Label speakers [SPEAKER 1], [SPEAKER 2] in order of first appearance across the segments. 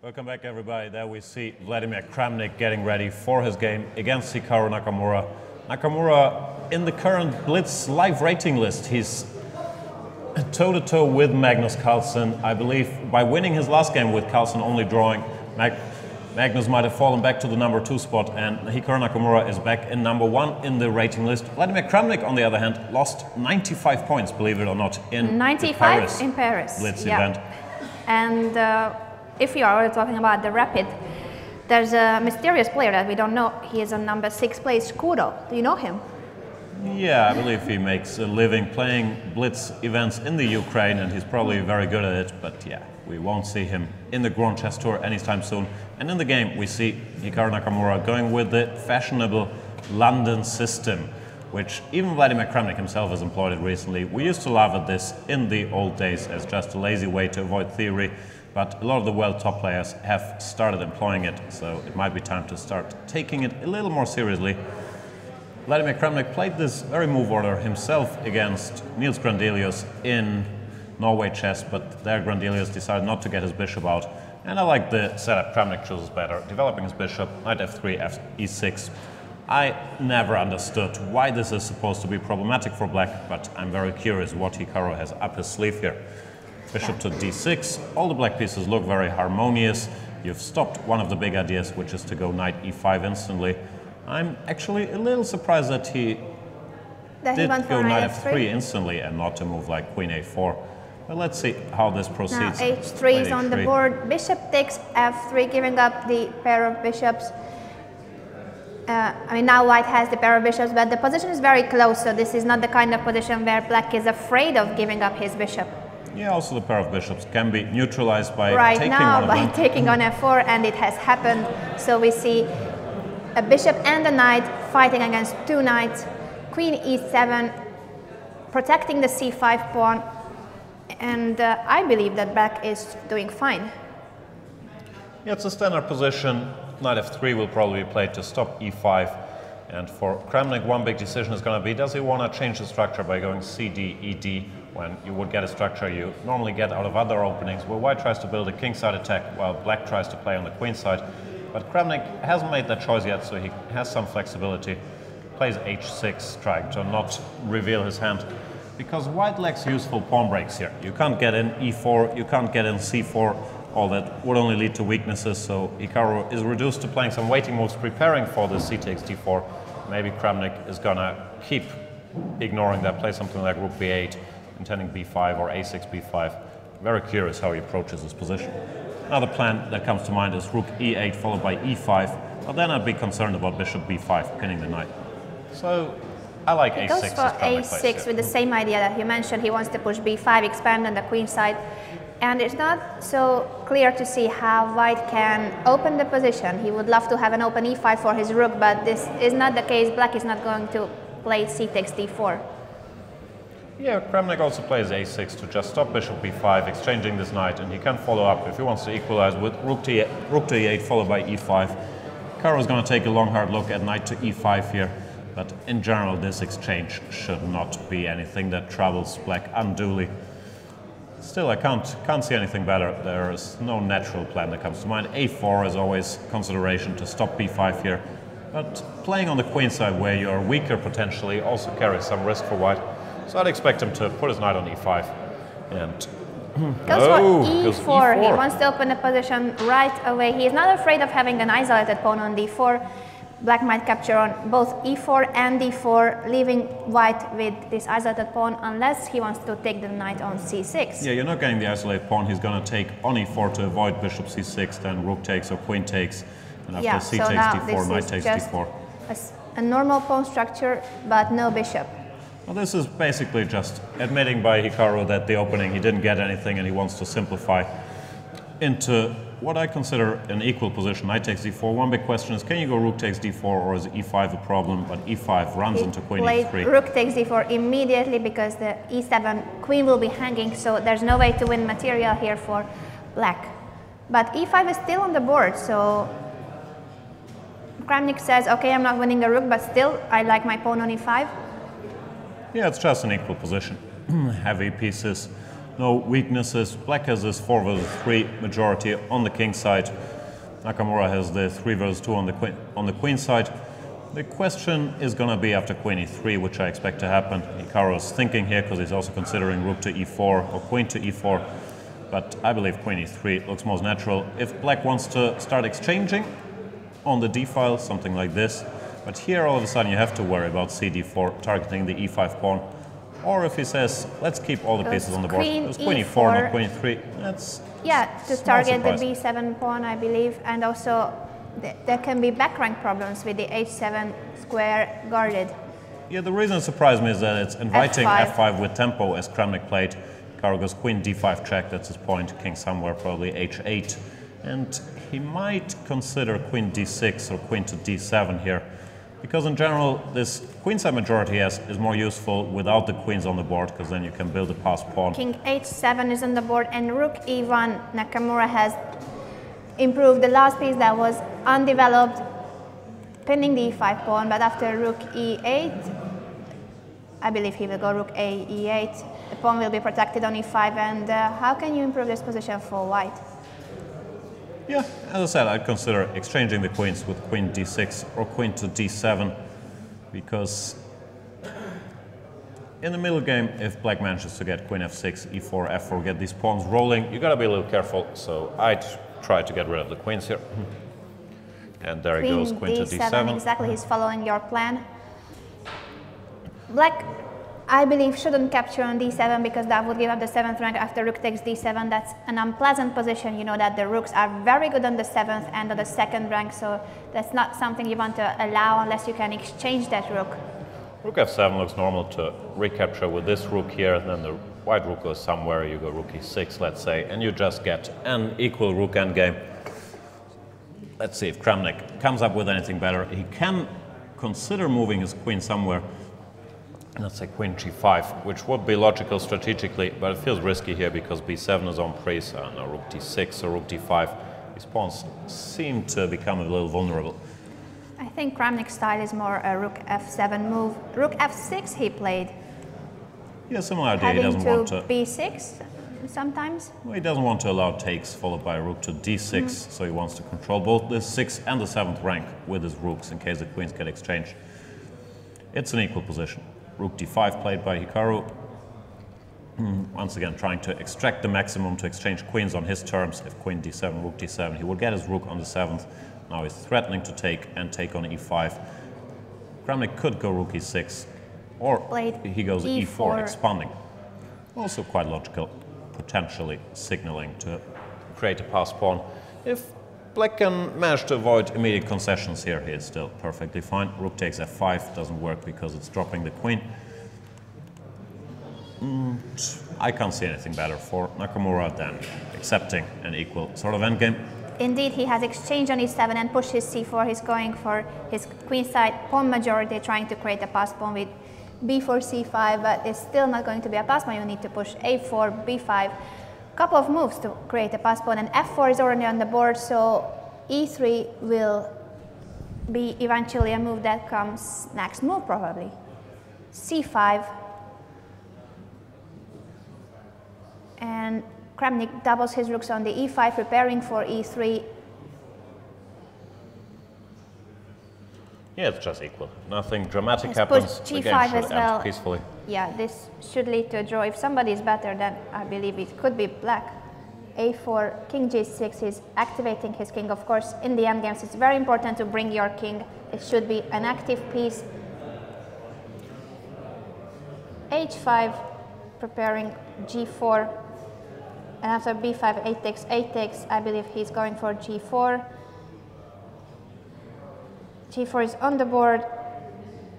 [SPEAKER 1] Welcome back, everybody. There we see Vladimir Kramnik getting ready for his game against Hikaru Nakamura. Nakamura, in the current Blitz live rating list, he's toe-to-toe with Magnus Carlsen. I believe by winning his last game with Carlsen only drawing, Magnus might have fallen back to the number 2 spot, and Hikaru Nakamura is back in number 1 in the rating list. Vladimir Kramnik, on the other hand, lost 95 points, believe it or not, in
[SPEAKER 2] 95 in Paris
[SPEAKER 1] Blitz event.
[SPEAKER 2] And if you are already talking about the Rapid, there's a mysterious player that we don't know. He is on number 6 place, Kudo. Do you know him?
[SPEAKER 1] Yeah, I believe he makes a living playing Blitz events in the Ukraine, and he's probably very good at it, but yeah, we won't see him in the Grand Chess Tour anytime soon. And in the game, we see Hikaru Nakamura going with the fashionable London system, which even Vladimir Kramnik himself has employed it recently. We used to laugh at this in the old days as just a lazy way to avoid theory, but a lot of the world top players have started employing it, so it might be time to start taking it a little more seriously. Vladimir Kramnik played this very move order himself against Niels Grandelius in Norway chess, but there Grandelius decided not to get his bishop out. And I like the setup Kramnik chooses better, developing his bishop, knight f3, e6. I never understood why this is supposed to be problematic for black, but I'm very curious what Hikaru has up his sleeve here. Bishop to d6, all the black pieces look very harmonious. You've stopped one of the big ideas, which is to go knight e5 instantly. I'm actually a little surprised that he did go knight f3 instantly and not to move like queen a4. But let's see how this proceeds.
[SPEAKER 2] Now h3 is on the board. Bishop takes f3, giving up the pair of bishops. I mean, now white has the pair of bishops, but the position is very close, so this is not the kind of position where black is afraid of giving up his bishop.
[SPEAKER 1] Yeah, also the pair of bishops can be neutralized by taking
[SPEAKER 2] now
[SPEAKER 1] one of
[SPEAKER 2] by
[SPEAKER 1] them.
[SPEAKER 2] taking on f4, and it has happened. So we see a bishop and a knight fighting against 2 knights, queen e7, protecting the c5 pawn, and I believe that black is doing fine.
[SPEAKER 1] Yeah, it's a standard position. Knight f3 will probably be played to stop e5. And for Kramnik, one big decision is going to be, does he want to change the structure by going cd, ed, when you would get a structure you normally get out of other openings, where white tries to build a kingside attack while black tries to play on the queen side. But Kramnik hasn't made that choice yet, so he has some flexibility. Plays h6, trying to not reveal his hand, because white lacks useful pawn breaks here. You can't get in e4, you can't get in c4, all that would only lead to weaknesses, so Hikaru is reduced to playing some waiting moves, preparing for the c takes d4. Maybe Kramnik is gonna keep ignoring that, play something like rook b8, intending b5 or a6, b5. Very curious how he approaches this position. Another plan that comes to mind is rook e8 followed by e5, but then I'd be concerned about bishop b5 pinning the knight. So I like a6.
[SPEAKER 2] He goes for a6 with the same idea that you mentioned. He wants to push b5, expand on the queen side, and it's not so clear to see how white can open the position. He would love to have an open e5 for his rook, but this is not the case. Black is not going to play c takes d4.
[SPEAKER 1] Yeah, Kramnik also plays a6 to just stop bishop b5, exchanging this knight, and he can follow up if he wants to equalize with rook to e8 followed by e5. Hikaru is going to take a long hard look at knight to e5 here, but in general this exchange should not be anything that troubles black unduly. Still, I can't see anything better. There is no natural plan that comes to mind. a4 is always consideration to stop b5 here, but playing on the queen side where you are weaker potentially also carries some risk for white. So I'd expect him to put his knight on e5 and
[SPEAKER 2] goes for e4. He wants to open the position right away. He is not afraid of having an isolated pawn on d4. Black might capture on both e4 and d4, leaving white with this isolated pawn unless he wants to take the knight on c6.
[SPEAKER 1] Yeah, you're not getting the isolated pawn. He's going to take on e4 to avoid bishop c6, then rook takes or queen takes, and after c takes d4, knight takes d4.
[SPEAKER 2] A normal pawn structure, but no bishop.
[SPEAKER 1] Well, this is basically just admitting by Hikaru that the opening he didn't get anything and he wants to simplify into what I consider an equal position. Knight takes d4. One big question is, can you go rook takes d4 or is e5 a problem? But e5 runs into queen e3.
[SPEAKER 2] Rook takes d4 immediately because the e7 queen will be hanging, so there's no way to win material here for black. But e5 is still on the board, so Kramnik says, okay, I'm not winning the rook, but still I like my pawn on e5.
[SPEAKER 1] Yeah, it's just an equal position. Heavy pieces no weaknesses. Black has this 4 versus 3 majority on the king side. Nakamura has the 3 versus 2 on the queen side. The question is going to be after queen e3, which I expect to happen. Hikaru is thinking here because he's also considering rook to e4 or queen to e4. But I believe queen e3 looks most natural. If black wants to start exchanging on the d file, something like this. But here all of a sudden you have to worry about cd4 targeting the e5 pawn. Or if he says, let's keep all the pieces on the board. It's queen e4, not queen e3. That's
[SPEAKER 2] to target the b7 pawn, I believe. And also there can be back rank problems with the h7 square guarded.
[SPEAKER 1] Yeah, the reason it surprised me is that it's inviting f5 with tempo as Kramnik played. Hikaru goes queen d5 check, that's his point. King somewhere, probably h8. And he might consider queen d6 or queen to d7 here. Because in general, this queenside majority is more useful without the queens on the board, because then you can build a passed pawn.
[SPEAKER 2] King h7 is on the board, and rook e1. Nakamura has improved the last piece that was undeveloped, pinning the e5 pawn, but after rook e8, I believe he will go rook a e8. The pawn will be protected on e5, and how can you improve this position for white?
[SPEAKER 1] Yeah, as I said, I'd consider exchanging the queens with queen d6 or queen to d7, because in the middle game, if black manages to get queen f6, e4, f4, get these pawns rolling, you gotta be a little careful. So I'd try to get rid of the queens here. And there he goes, queen to d7.
[SPEAKER 2] Exactly, he's following your plan. Black, I believe, shouldn't capture on d7 because that would give up the 7th rank after rook takes d7. That's an unpleasant position. You know that the rooks are very good on the 7th and on the 2nd rank, so that's not something you want to allow unless you can exchange that rook.
[SPEAKER 1] Rook f7 looks normal to recapture with this rook here, then the white rook goes somewhere, you go rook e6, let's say, and you just get an equal rook endgame. Let's see if Kramnik comes up with anything better. He can consider moving his queen somewhere. Let's say queen g5, which would be logical strategically, but it feels risky here because b7 is on pre, so no, rook d6 or rook d5. These pawns seem to become a little vulnerable.
[SPEAKER 2] I think Kramnik's style is more a rook f7 move. Rook f6 he played.
[SPEAKER 1] Yeah, similar idea. He doesn't want to
[SPEAKER 2] b6 sometimes.
[SPEAKER 1] Well, he doesn't want to allow takes followed by a rook to d6, so he wants to control both the 6th and the 7th rank with his rooks in case the queens get exchanged. It's an equal position. Rook d5 played by Hikaru. Once again, trying to extract the maximum to exchange queens on his terms. If queen d7, rook d7, he would get his rook on the 7th. Now he's threatening to take and take on e5. Kramnik could go rook e6, or he goes e4, expanding. Also quite logical, potentially signaling to create a passed pawn. If black can manage to avoid immediate concessions here, he is still perfectly fine. Rook takes f5, doesn't work because it's dropping the queen. I can't see anything better for Nakamura than accepting an equal sort of endgame.
[SPEAKER 2] Indeed, he has exchanged on e7 and pushed his c4. He's going for his queenside pawn majority, trying to create a passed pawn with b4, c5, but it's still not going to be a passed pawn. You need to push a4, b5. Couple of moves to create a passed pawn, and f4 is already on the board, so e3 will be eventually a move that comes next move probably. c5, and Kramnik doubles his rooks on the e5, preparing for e3.
[SPEAKER 1] Yeah, it's just equal. Nothing dramatic happens.
[SPEAKER 2] G5
[SPEAKER 1] the game should
[SPEAKER 2] as well.
[SPEAKER 1] end peacefully.
[SPEAKER 2] Yeah, this should lead to a draw. If somebody is better, then I believe it could be black. a4, king g6, he's activating his king. Of course, in the endgames, it's very important to bring your king. It should be an active piece. h5, preparing g4. And after b5, 8 takes, I believe he's going for g4. g4 is on the board.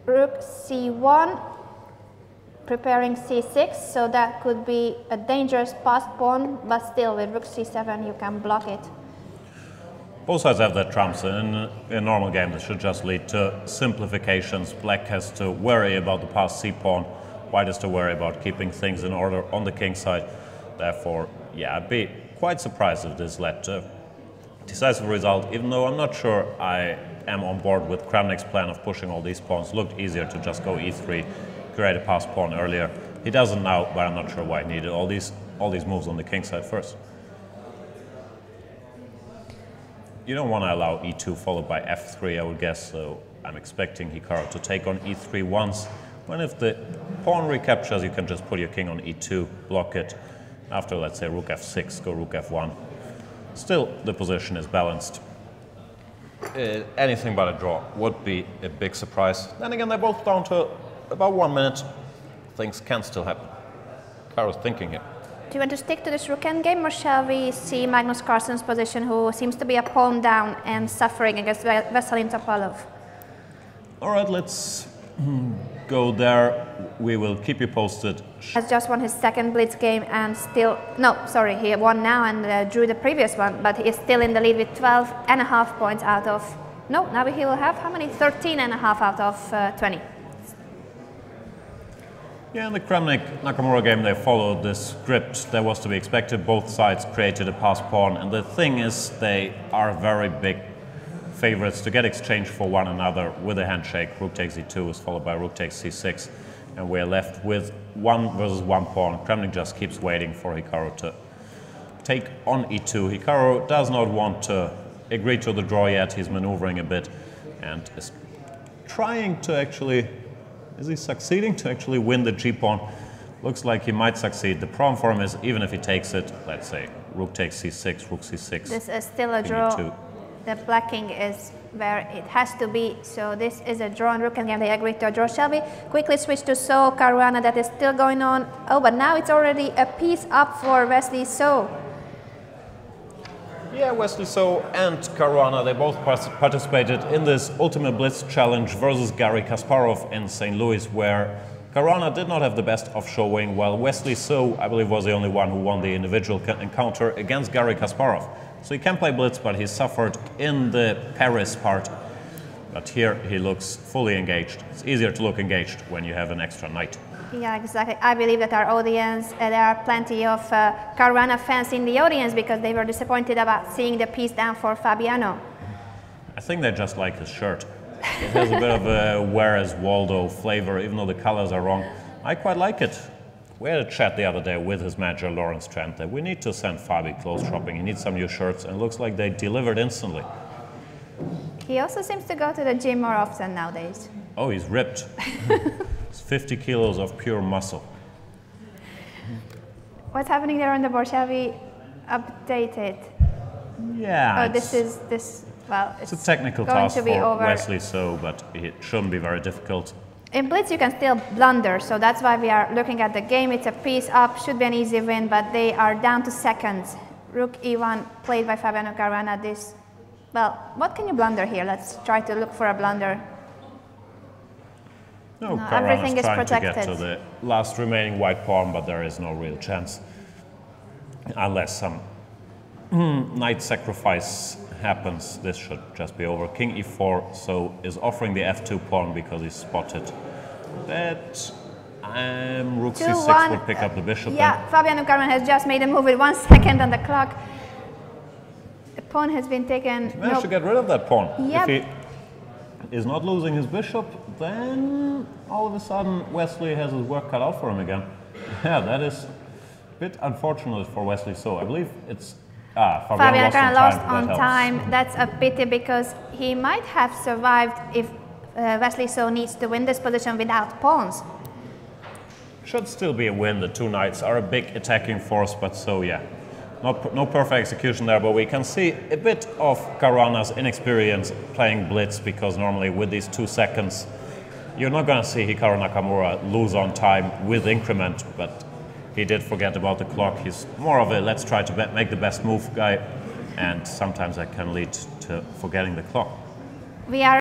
[SPEAKER 2] Rook c1, preparing c6, so that could be a dangerous passed pawn, but still with rook c7 you can block it.
[SPEAKER 1] Both sides have their trumps. In a normal game, this should just lead to simplifications. Black has to worry about the passed c-pawn. White has to worry about keeping things in order on the king side. Therefore, yeah, I'd be quite surprised if this led to a decisive result, even though I'm not sure I am on board with Kramnik's plan of pushing all these pawns. Looked easier to just go e3, create a passed pawn earlier. He doesn't now, but I'm not sure why he needed all these all these moves on the king side first. You don't want to allow e2 followed by f3, I would guess, so I'm expecting Hikaru to take on e3 once. When if the pawn recaptures, you can just put your king on e2, block it. After, let's say, rook f6, go rook f1. Still, the position is balanced. Anything but a draw would be a big surprise. Then again, they're both down to about 1 minute. Things can still happen. Hikaru's thinking here.
[SPEAKER 2] Do you want to stick to this rook endgame, or shall we see Magnus Carlsen's position, who seems to be a pawn down and suffering against Veselin Topalov?
[SPEAKER 1] All right, let's go there. We will keep you posted.
[SPEAKER 2] Has just won his second Blitz game and still, no, sorry, he won now and drew the previous one, but he is still in the lead with 12.5 points out of, no, now he will have how many? 13.5 out of 20.
[SPEAKER 1] Yeah, in the Kramnik-Nakamura game, they followed the script that was to be expected. Both sides created a pass pawn, and the thing is, they are very big favorites to get exchange for one another with a handshake. Rook takes e2 is followed by rook takes c6, and we're left with 1 versus 1 pawn. Kramnik just keeps waiting for Hikaru to take on e2. Hikaru does not want to agree to the draw yet. He's maneuvering a bit and is trying to actually... Is he succeeding to actually win the g-pawn? Looks like he might succeed. The problem for him is, even if he takes it, let's say, rook takes c6, rook c6.
[SPEAKER 2] This is still a draw. The blocking is where it has to be. So this is a draw on rook endgame. They agreed to a draw. Shall we quickly switch to So Caruana? That is still going on. Oh, but now it's already a piece up for Wesley So.
[SPEAKER 1] Yeah, Wesley So and Caruana, they both participated in this Ultimate Blitz Challenge versus Garry Kasparov in St. Louis, where Caruana did not have the best of showing, while Wesley So, I believe, was the only one who won the individual encounter against Garry Kasparov. So he can play Blitz, but he suffered in the Paris part. But here he looks fully engaged. It's easier to look engaged when you have an extra knight.
[SPEAKER 2] Yeah, exactly. I believe that our audience, there are plenty of Caruana fans in the audience because they were disappointed about seeing the piece down for Fabiano.
[SPEAKER 1] I think they just like his shirt. It has a bit of a Whereas Waldo flavor, even though the colors are wrong. I quite like it. We had a chat the other day with his manager, Lawrence Trent, that we need to send Fabi clothes shopping. He needs some new shirts, and it looks like they delivered instantly.
[SPEAKER 2] He also seems to go to the gym more often nowadays.
[SPEAKER 1] Oh, he's ripped. It's 50 kilos of pure muscle.
[SPEAKER 2] What's happening there on the board? Shall we update it?
[SPEAKER 1] Yeah.
[SPEAKER 2] Oh, well,
[SPEAKER 1] it's a technical task for Wesley So, but it shouldn't be very difficult.
[SPEAKER 2] In Blitz, you can still blunder, so that's why we are looking at the game. It's a piece up, should be an easy win, but they are down to seconds. Rook e1 played by Fabiano Caruana. Well, what can you blunder here? Let's try to look for a blunder.
[SPEAKER 1] No,
[SPEAKER 2] everything is
[SPEAKER 1] trying
[SPEAKER 2] protected.
[SPEAKER 1] To get to the last remaining white pawn, but there is no real chance. Unless some knight sacrifice happens, this should just be over. King e4, So is offering the f2 pawn because he's spotted. That rook c6 would pick up the bishop.
[SPEAKER 2] Yeah, Fabiano Caruana has just made a move with 1 second on the clock. The pawn has been taken.
[SPEAKER 1] He managed to get rid of that pawn.
[SPEAKER 2] Yep.
[SPEAKER 1] If he is not losing his bishop, then all of a sudden Wesley has his work cut out for him again. Yeah, that is a bit unfortunate for Wesley So. I believe it's Fabiano
[SPEAKER 2] lost on time. That's a pity because he might have survived if Wesley So needs to win this position without pawns.
[SPEAKER 1] Should still be a win. The two knights are a big attacking force, but So, yeah, no perfect execution there. But we can see a bit of Caruana's inexperience playing Blitz, because normally with these 2 seconds, you're not going to see Hikaru Nakamura lose on time with increment, but he did forget about the clock. He's more of a let's try to make the best move guy, and sometimes that can lead to forgetting the clock.
[SPEAKER 2] We are